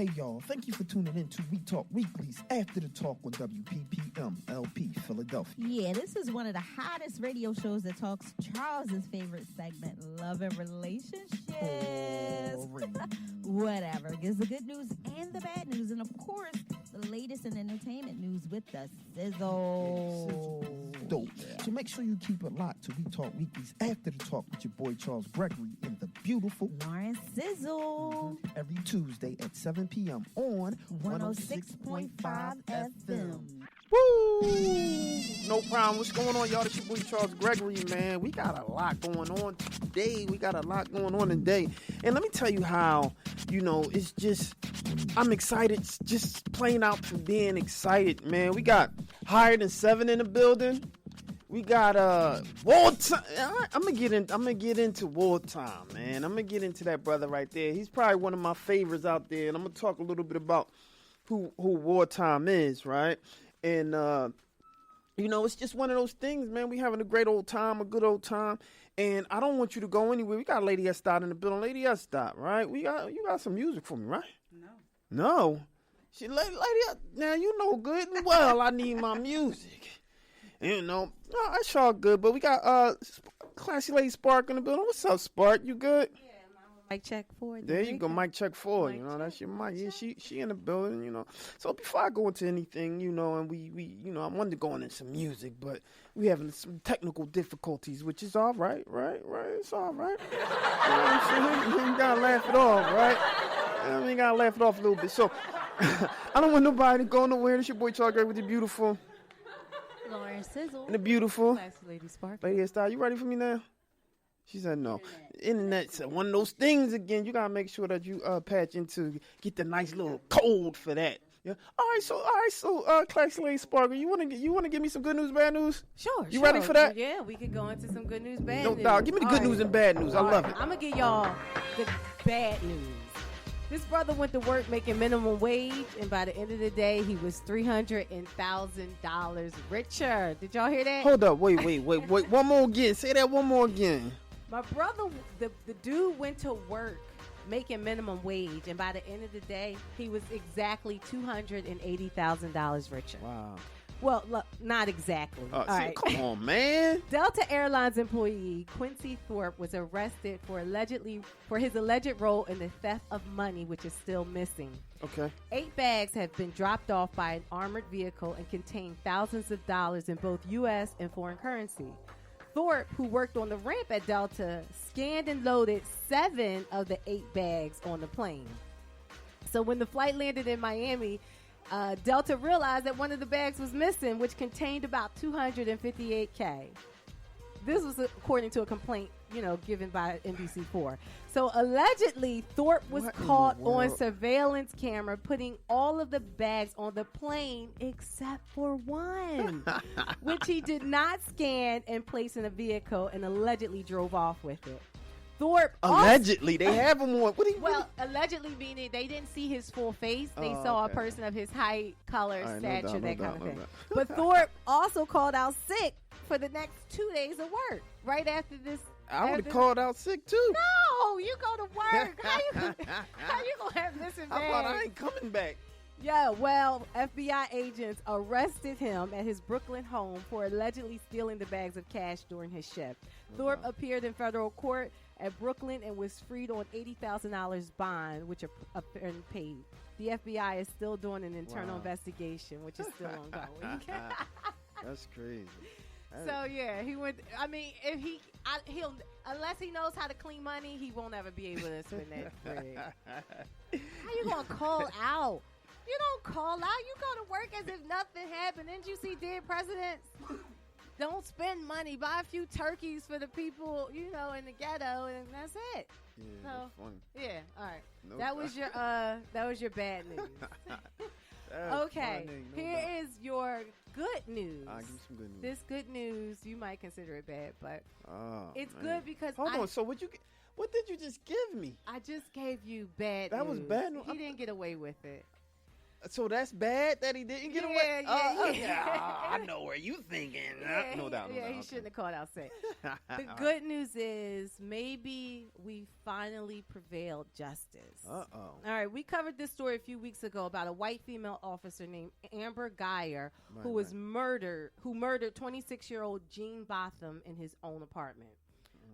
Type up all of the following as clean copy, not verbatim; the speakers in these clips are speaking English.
Hey y'all, thank you for tuning in to We Talk Weekly's After the Talk on WPPM LP Philadelphia. Yeah, this is one of the hottest radio shows that talks Charles's favorite segment, love and relationships. Whatever, gives the good news and the bad news, and of course, the latest in entertainment news with the Sizzle. Dope. So make sure you keep it locked to We Talk Weekly's After the Talk with your boy Charles Gregory and the beautiful Lauren Sizzle. Every Tuesday at 7 p.m. on 106.5 FM. Woo! No problem. What's going on, y'all? It's your boy Charles Gregory, man. We got a lot going on today. And let me tell you how, it's just, I'm excited. Just plain out for being excited, man. We got Higher Than 7 in the building. We got wartime. I'm gonna get into wartime, man. I'm gonna get into that brother right there. He's probably one of my favorites out there, and I'm gonna talk a little bit about who wartime is, right? And it's just one of those things, man. We having a great old time, a good old time, and I don't want you to go anywhere. We got Lady S. in the building. Lady S. right? You got some music for me, right? No. She Lady S. Now you know good and well I need my music. It's all good, but we got classy lady Spark in the building. What's up, Spark? You good? Yeah, mic check 4. There you go, mic check 4. That's your mic. Yeah, she in the building. So before I go into anything, and we I wanted to go into some music, but we having some technical difficulties, which is all right, right? It's all right. You gotta laugh it off, right? You gotta laugh it off a little bit. So I don't want nobody to go nowhere. It's your boy Charles Gregory with the beautiful Lauren Sizzle. And the beautiful Classy Lady Spark. Lady Style, you ready for me now? She said no. Internet's one of those things again. You gotta make sure that you patch into, get the nice little code for that. Yeah. All right. So, Classy Lady Sparkle, you wanna give me some good news, bad news? Sure. You ready for that? Yeah, we could go into some good news, bad news. No doubt. Give me the good news and bad news. I love it. I'm gonna give y'all the bad news. This brother went to work making minimum wage, and by the end of the day, he was $300,000 richer. Did y'all hear that? Hold up. Wait. One more again. Say that one more again. My brother, the dude went to work making minimum wage, and by the end of the day, he was exactly $280,000 richer. Wow. Well, look, not exactly. All right. Come on, man. Delta Airlines employee Quincy Thorpe was arrested for his alleged role in the theft of money, which is still missing. Okay. 8 bags have been dropped off by an armored vehicle and contain thousands of dollars in both U.S. and foreign currency. Thorpe, who worked on the ramp at Delta, scanned and loaded 7 of the 8 bags on the plane. So when the flight landed in Miami, Delta realized that one of the bags was missing, which contained about $258K. This was according to a complaint, given by NBC4. So allegedly, Thorpe was caught on surveillance camera putting all of the bags on the plane except for one, which he did not scan and place in a vehicle, and allegedly drove off with it. Thorpe allegedly they have him on. Allegedly meaning they didn't see his full face. They saw a person of his height, color, stature, that kind of thing. But Thorpe also called out sick for the next 2 days of work. Right after this, I would have called out sick too. No, you go to work. How you gonna have this in bed? I thought I ain't coming back. Yeah, well, FBI agents arrested him at his Brooklyn home for allegedly stealing the bags of cash during his shift. Thorpe appeared in federal court at Brooklyn and was freed on $80,000 bond, which apparently paid. The FBI is still doing an internal investigation, which is still ongoing. That's crazy. So yeah, he went. I mean, he'll unless he knows how to clean money, he won't ever be able to spend that bread. How you gonna call out? You don't call out. You go to work as if nothing happened. Didn't you see Dead Presidents? Don't spend money. Buy a few turkeys for the people, in the ghetto, and that's it. Yeah, that's funny. Yeah, all right. No that was your bad news. Okay, here is your good news. Give me some good news. This good news, you might consider it bad, but it's good because Hold on. So what did you just give me? I just gave you bad news. That was bad news. He didn't get away with it. So that's bad that he didn't get away? Yeah. I know where you thinking. No doubt. Yeah, he shouldn't have called out sick. The good news is maybe we finally prevailed justice. Uh-oh. All right, we covered this story a few weeks ago about a white female officer named Amber Guyger who murdered 26-year-old Jean Botham in his own apartment.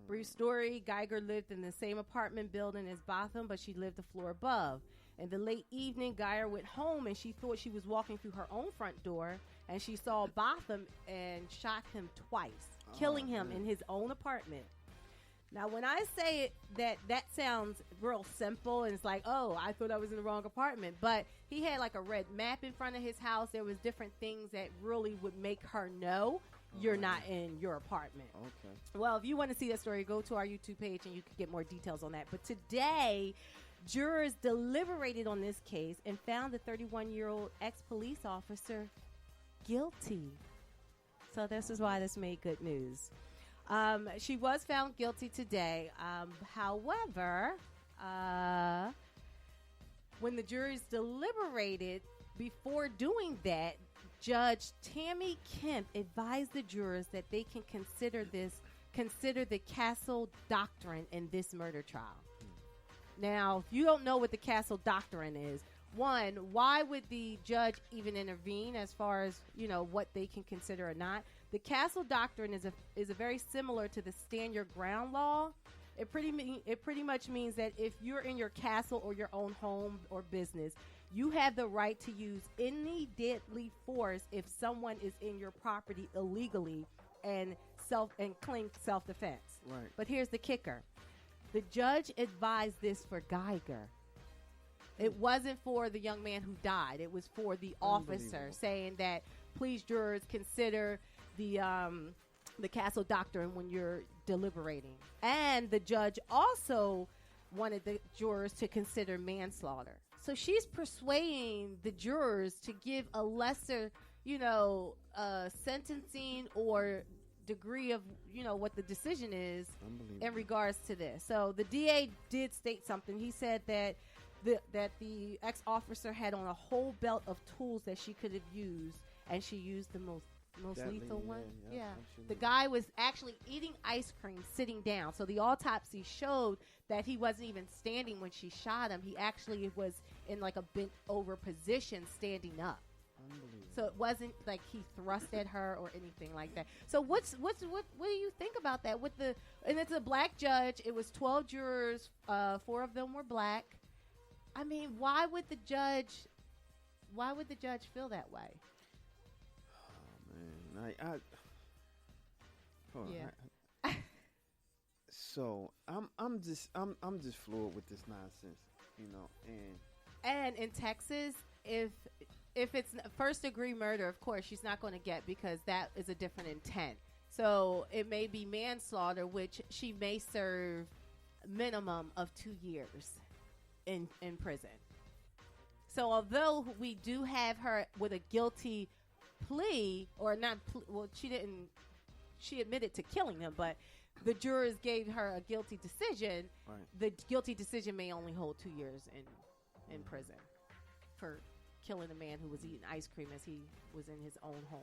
Brief story, Guyger lived in the same apartment building as Botham, but she lived a floor above. In the late evening, Guyger went home, and she thought she was walking through her own front door, and she saw Botham and shot him twice, killing him in his own apartment. Now, when I say it, that sounds real simple, and it's like, oh, I thought I was in the wrong apartment. But he had like a red map in front of his house. There was different things that really would make her know you're not in your apartment. Okay. Well, if you want to see that story, go to our YouTube page, and you can get more details on that. But today, jurors deliberated on this case and found the 31-year-old ex-police officer guilty. So this is why this made good news. She was found guilty today. However, when the jurors deliberated, before doing that, Judge Tammy Kemp advised the jurors that they can consider the Castle Doctrine in this murder trial. Now, if you don't know what the Castle Doctrine is, one, why would the judge even intervene as far as, what they can consider or not? The Castle Doctrine is a very similar to the stand your ground law. It pretty much means that if you're in your castle or your own home or business, you have the right to use any deadly force if someone is in your property illegally and claim self-defense. Right. But here's the kicker. The judge advised this for Guyger. It wasn't for the young man who died. It was for the officer, saying that please, jurors, consider the Castle Doctrine when you're deliberating. And the judge also wanted the jurors to consider manslaughter. So she's persuading the jurors to give a lesser, sentencing or degree of, what the decision is in regards to this. So the DA did state something. He said that the ex-officer had on a whole belt of tools that she could have used, and she used the most lethal one. Yeah. The guy was actually eating ice cream sitting down. So the autopsy showed that he wasn't even standing when she shot him. He actually was in like a bent over position standing up. So it wasn't like he thrust at her or anything like that. So what do you think about that? And it's a black judge. It was 12 jurors. 4 of them were black. I mean, why would the judge feel that way? So I'm just floored with this nonsense, and in Texas, if it's first degree murder, of course she's not going to get, because that is a different intent. So it may be manslaughter, which she may serve minimum of 2 years in prison. So although we do have her with a guilty plea, or not, she admitted to killing him, but the jurors gave her a guilty decision. Right. The guilty decision may only hold 2 years in prison for killing a man who was eating ice cream as he was in his own home.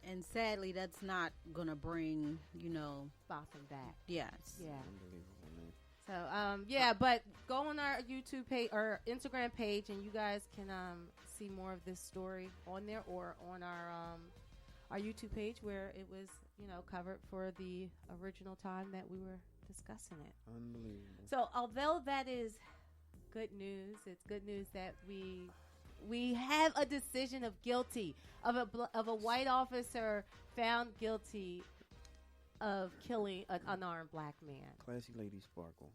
And sadly, that's not going to bring, Botham back. Yes. Yeah. Unbelievable, man. So, but go on our YouTube page or Instagram page, and you guys can see more of this story on there, or on our YouTube page where it was, covered for the original time that we were discussing it. Unbelievable. So, although that is good news, it's good news that we have a decision of guilty of a white officer found guilty of killing an unarmed black man. Classy Lady Sparkle.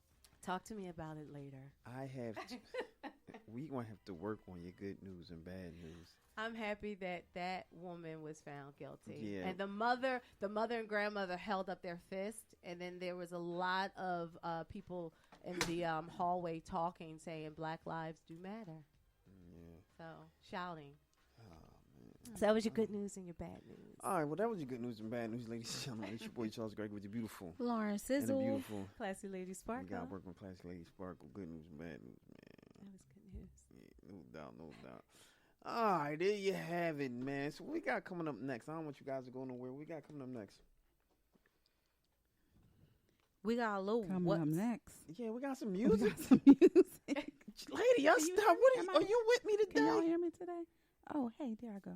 Talk to me about it later. We gonna have to work on your good news and bad news. I'm happy that woman was found guilty. Yeah. And the mother and grandmother held up their fist, and then there was a lot of people in the hallway talking, saying Black lives do matter. Yeah. So shouting. Oh, man. So that was your good news and your bad news. All right, well, that was your good news and bad news, ladies and gentlemen. It's your boy Charles Gregg with the beautiful Lauren and the Sizzle. Classy Lady Sparkle. We got work on Classy Lady Sparkle. Good news and bad news, man. That was good news. Yeah. No doubt. All right, there you have it, man. So what we got coming up next? I don't want you guys to go nowhere. What we got coming up next? We got a little Coming up next. Yeah, we got some We music. got some music. Lady, y'all stop. Are you with me today? Can y'all hear me today? Oh, hey, there I go.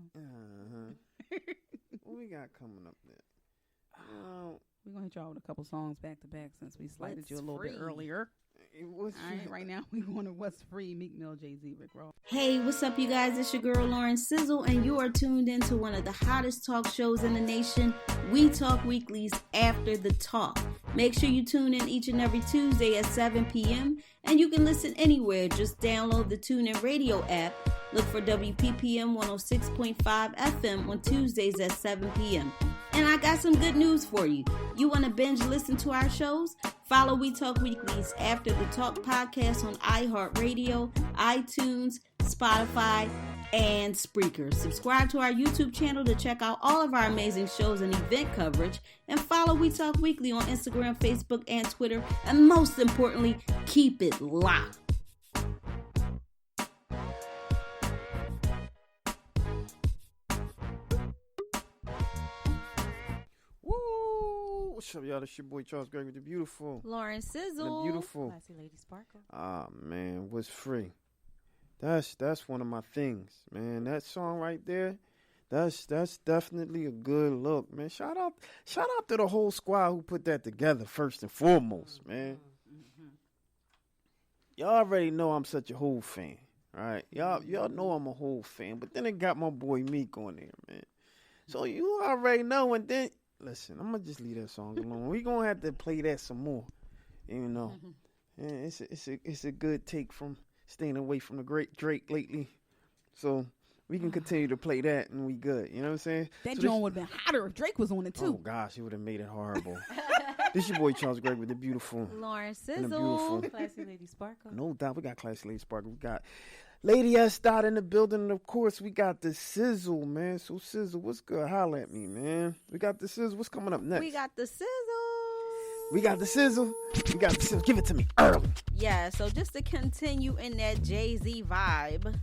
What we got coming up next? We're going to hit y'all with a couple songs back to back since we slighted What's you a little bit free? earlier. All right, right now we're going to What's Free, Meek Mill, Jay-Z, Rick Ross. Hey, what's up, you guys? It's your girl, Lauren Sizzle, and you are tuned into one of the hottest talk shows in the nation, We Talk Weekly's After the Talk. Make sure you tune in each and every Tuesday at 7 p.m., and you can listen anywhere. Just download the TuneIn Radio app. Look for WPPM 106.5 FM on Tuesdays at 7 p.m. And I got some good news for you. You want to binge listen to our shows? Follow We Talk Weekly's After the Talk podcast on iHeartRadio, iTunes, Spotify, and Spreaker. Subscribe to our YouTube channel to check out all of our amazing shows and event coverage. And follow We Talk Weekly on Instagram, Facebook, and Twitter. And most importantly, keep it locked. What's up, y'all? It's your boy Charles Gregg with the beautiful Lauren Sizzle. The beautiful. Classy Lady Sparkle. Ah, man, what's free? That's one of my things, man. That song right there, that's definitely a good look, man. Shout out to the whole squad who put that together first and foremost, man. Y'all already know I'm such a whole fan, right? Y'all know I'm a whole fan, but then it got my boy Meek on there, man. So you already know, and then listen, I'm gonna just leave that song alone. We gonna have to play that some more, you know. And it's a good take from staying away from the great Drake lately, so we can continue to play that and we good. You know what I'm saying? That so joint would have been hotter if Drake was on it too. Oh gosh, it would have made it horrible. This your boy Charles Gregg with the beautiful Lauren and the Sizzle. beautiful. Classy Lady Sparkle. No doubt, we got Classy Lady Sparkle. We got Lady S. Dot in the building, and of course we got the Sizzle, man. So Sizzle, what's good? Holla at me, man. We got the Sizzle. What's coming up next? We got the Sizzle. We got the Sizzle. We got the Sizzle. Give it to me early. Yeah, so just to continue in that Jay-Z vibe,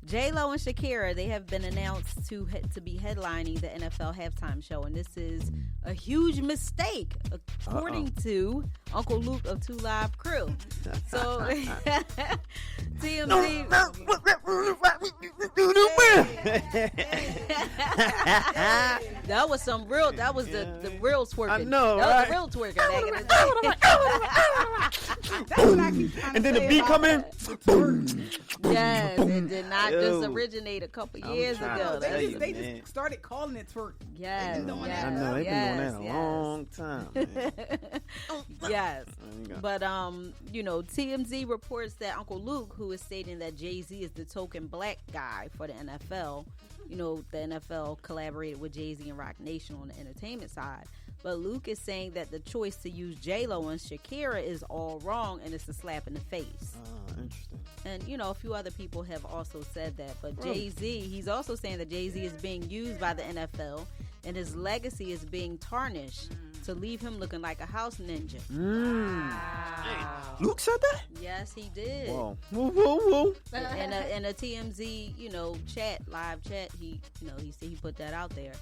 J-Lo and Shakira, they have been announced to be headlining the NFL halftime show, and this is a huge mistake, according to Uncle Luke of 2 Live Crew. So, TMZ... that was some real, that was the real twerking. I know, that right? was the real twerking back in the day. And then the beat come in. Boom. Yes, it did not Yo. just originate a couple I'm years trying ago. to That's- tell you, They man. just started calling it twerk. Yes, They've been doing yes, I know they've been doing that a yes. long time. Man. Yes. There you go. But TMZ reports that Uncle Luke, who is stating that Jay-Z is the token black guy for the NFL, the NFL collaborated with Jay-Z and Rock Nation on the entertainment side. But Luke is saying that the choice to use J-Lo and Shakira is all wrong and it's a slap in the face. Interesting. And, a few other people have also said that. But Really? Jay-Z, he's also saying that Jay-Z is being used by the NFL and his legacy is being tarnished to leave him looking like a house ninja. Hey, Luke said that? Yes, he did. Whoa. Whoa. In a TMZ, live chat, he said he put that out there.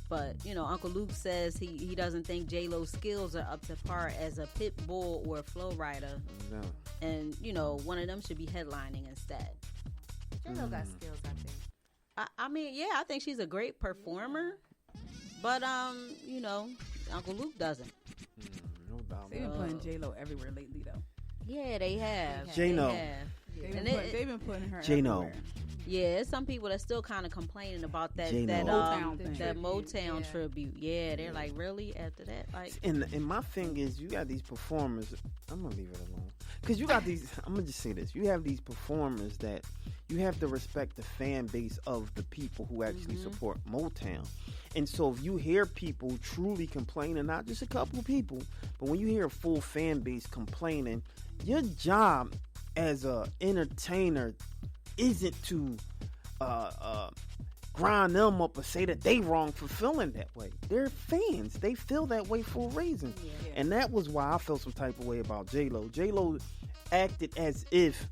But, Uncle Luke says he doesn't think J-Lo's skills are up to par as a pit bull or a flow rider. No. And, one of them should be headlining instead. J-Lo got skills, I think. I think she's a great performer. But, Uncle Luke doesn't. No doubt. They've been putting J-Lo everywhere lately, though. Yeah, they have. J-Lo. They have. They've been putting her J-Lo. everywhere. Yeah, it's some people that still kind of complaining about that J-Lo. Motown thing. that Motown Yeah. tribute. Yeah, they're like, really? After that? Like, And my thing is, you got these performers. I'm gonna leave it alone because you got these. I'm gonna just say this: you have these performers that you have to respect the fan base of the people who actually support Motown. And so, if you hear people truly complaining, not just a couple of people, but when you hear a full fan base complaining, your job as a entertainer isn't to grind them up or say that they wrong for feeling that way. They're fans. They feel that way for a reason. And that was why I felt some type of way about J-Lo. J-Lo acted as if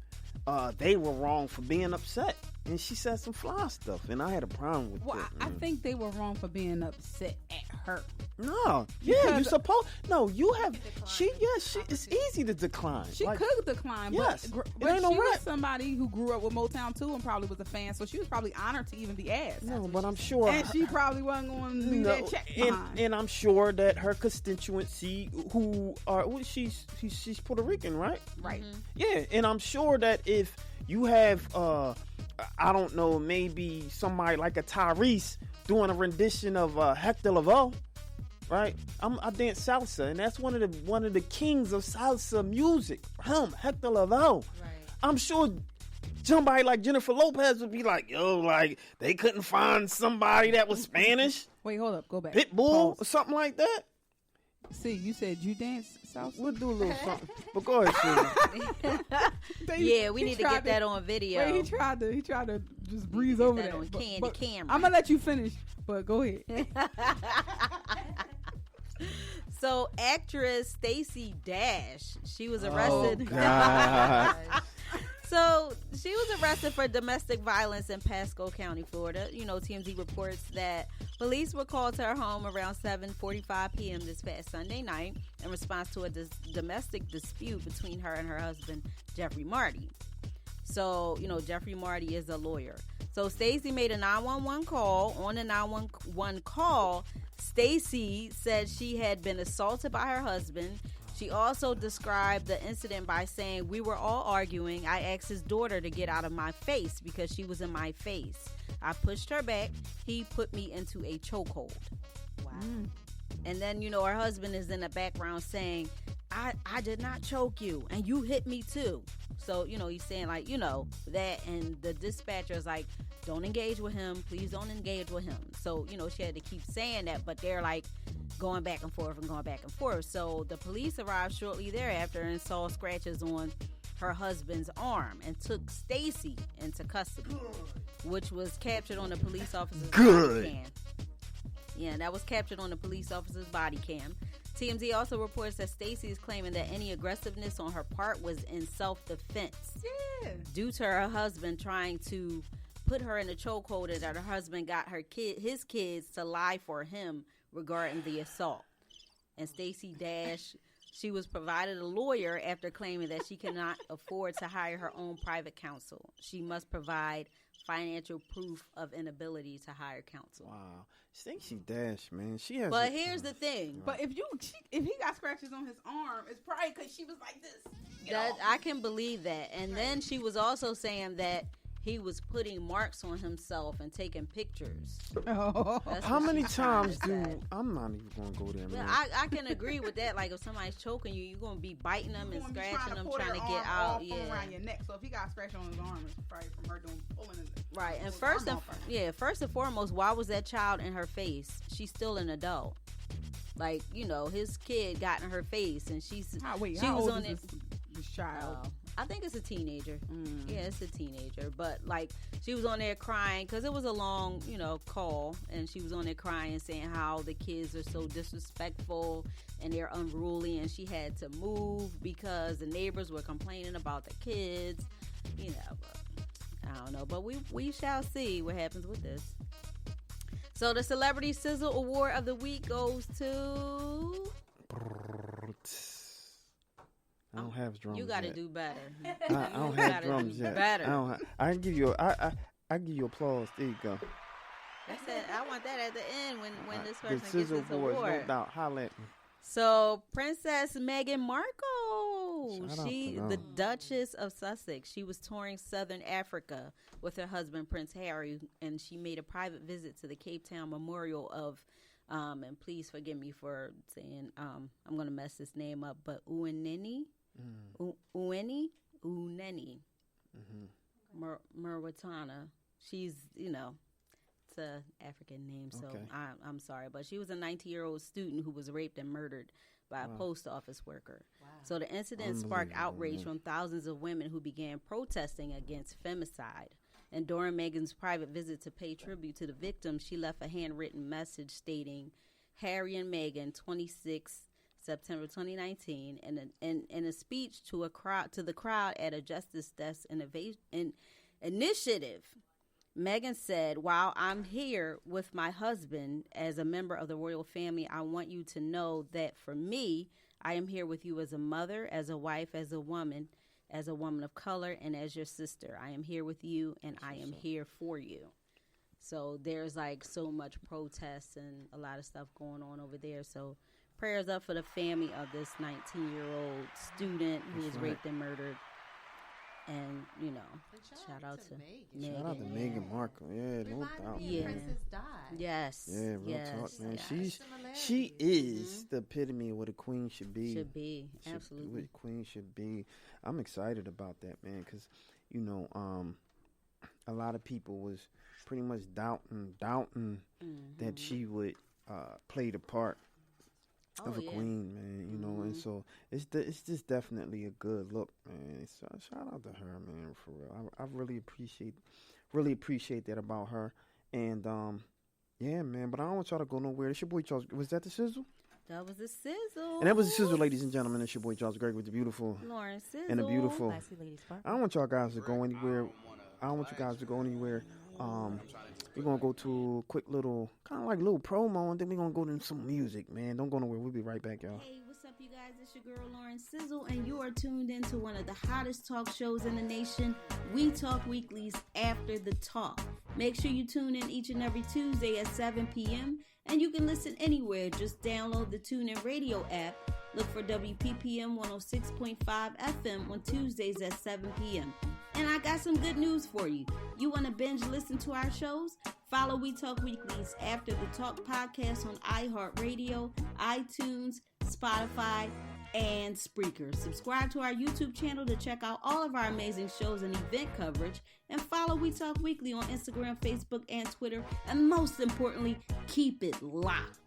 they were wrong for being upset. And she said some fly stuff, and I had a problem with Well, that. I think they were wrong for being upset at her. No, yeah, Because- you supposed. No, you have. She, it's easy to decline. She Like, could decline, yes, but it ain't no she was right. somebody who grew up with Motown too and probably was a fan, so she was probably honored to even be asked. No, but I'm sure. And she probably wasn't going to leave that check behind. and I'm sure that her constituency, who are she's Puerto Rican, right? Right. Yeah, and I'm sure that if you have, I don't know, maybe somebody like a Tyrese doing a rendition of Hector Lavoe, right? I dance salsa, and that's one of the kings of salsa music. Hector Lavoe. Right. I'm sure somebody like Jennifer Lopez would be like, yo, like they couldn't find somebody that was Spanish, Wait, hold up. Go back. Pitbull, Pause. or something like that. See, you said you dance salsa? We'll do a little something. But go ahead, Susan. Yeah, we need to get that on video. Wait, he tried to just breeze get over that that. on Candy camera. I'm gonna let you finish, but go ahead. So, actress Stacey Dash, she was arrested. Oh, God. So, she was arrested for domestic violence in Pasco County, Florida. You know, TMZ reports that police were called to her home around 7:45 p.m. this past Sunday night in response to a domestic dispute between her and her husband, Jeffrey Marty. So, you know, Jeffrey Marty is a lawyer. So, Stacey made a 911 call. On the 911 call, Stacey said she had been assaulted by her husband. She also described the incident by saying, "We were all arguing. I asked his daughter to get out of my face because she was in my face. I pushed her back. He put me into a chokehold." Wow. And then, you know, her husband is in the background saying, I did not choke you, and you hit me too. So, you know, he's saying, like, you know, that, and the dispatcher is like, don't engage with him. Please don't engage with him. So, you know, she had to keep saying that, but they're like going back and forth and going back and forth. So the police arrived shortly thereafter and saw scratches on her husband's arm and took Stacey into custody, which was captured on the police officer's body cam. Yeah, that was captured on the police officer's body cam. TMZ also reports that Stacey is claiming that any aggressiveness on her part was in self-defense due to her husband trying to put her in a chokehold, and that her husband got his kids to lie for him regarding the assault. And Stacey Dash, she was provided a lawyer after claiming that she cannot afford to hire her own private counsel. She must provide financial proof of inability to hire counsel. Wow. Stacey Dash, man. She has. But here's the thing. But if he got scratches on his arm, it's probably because she was like this. That I can believe that. And then she was also saying that he was putting marks on himself and taking pictures. That's How what many she times said. I'm not even going to go there, man. Well, I can agree with that. Like, if somebody's choking you, you're going to be biting them and scratching them, trying to get out. Yeah. Around your neck. So if he got scratched on his arm, it's probably from her doing pulling it. Right. And first and foremost, why was that child in her face? She's still an adult. Like, you know, his kid got in her face, and she How was old on is this child? I think it's a teenager. Yeah, it's a teenager. But, like, she was on there crying because it was a long, you know, call. And she was on there crying and saying how the kids are so disrespectful and they're unruly. And she had to move because the neighbors were complaining about the kids. You know, but I don't know. But we shall see what happens with this. So the Celebrity Sizzle Award of the Week goes to... I don't have drums. You got to yet. do better. I don't have drums yet. Better. I can give you. I give you applause. There you go. I said I want that at the end when this The person gets Sizzle this Awards, award. no doubt. Holla at me. So Princess Meghan Markle, Shout out she to them. the Duchess of Sussex. She was touring Southern Africa with her husband Prince Harry, and she made a private visit to the Cape Town Memorial of. And please forgive me for saying I'm going to mess this name up, but Ueneni. Uneni, Murwatana. She's, you know, it's an African name, so Okay. I'm sorry. But she was a 19-year-old student who was raped and murdered by a post office worker. Wow. So the incident sparked outrage from thousands of women who began protesting against femicide. And during Meghan's private visit to pay tribute to the victims, she left a handwritten message stating, "Harry and Meghan, 26, September 2019, in a speech to the crowd at a Justice Desk initiative, Meghan said, "While I'm here with my husband as a member of the royal family, I want you to know that for me, I am here with you as a mother, as a wife, as a woman of color, and as your sister. I am here with you, and I am here for you." So there's like so much protests and a lot of stuff going on over there. So prayers up for the family of this 19-year-old student who was raped and murdered. And, you know, shout out to Meghan. Shout out to Meghan Markle. Yeah, no doubt. Yeah. Princess died. Yes. Yeah, real talk, man. She is the epitome of what a queen should be. Absolutely. What a queen should be. I'm excited about that, man, because, you know, a lot of people was pretty much doubting that she would play the part of a queen, man, you know, and so it's just definitely a good look, man. So shout out to her, man, for real. I really appreciate that about her, and yeah, man. But I don't want y'all to go nowhere. It's your boy Charles. Was that the Sizzle? That was the Sizzle. And that was the Sizzle, ladies and gentlemen. It's your boy Charles Gregg with the beautiful Lauren Sizzle and the beautiful. I don't want y'all guys to go anywhere. We're going to go to a quick little, kind of like little promo, and then we're going to go to some music, man. Don't go nowhere. We'll be right back, y'all. Hey, what's up, you guys? It's your girl, Lauren Sizzle, and you are tuned into one of the hottest talk shows in the nation, We Talk Weekly's After the Talk. Make sure you tune in each and every Tuesday at 7 p.m., and you can listen anywhere. Just download the TuneIn Radio app. Look for WPPM 106.5 FM on Tuesdays at 7 p.m. And I got some good news for you. You want to binge listen to our shows? Follow We Talk Weekly's After the Talk podcast on iHeartRadio, iTunes, Spotify, and Spreaker. Subscribe to our YouTube channel to check out all of our amazing shows and event coverage. And follow We Talk Weekly on Instagram, Facebook, and Twitter. And most importantly, keep it locked.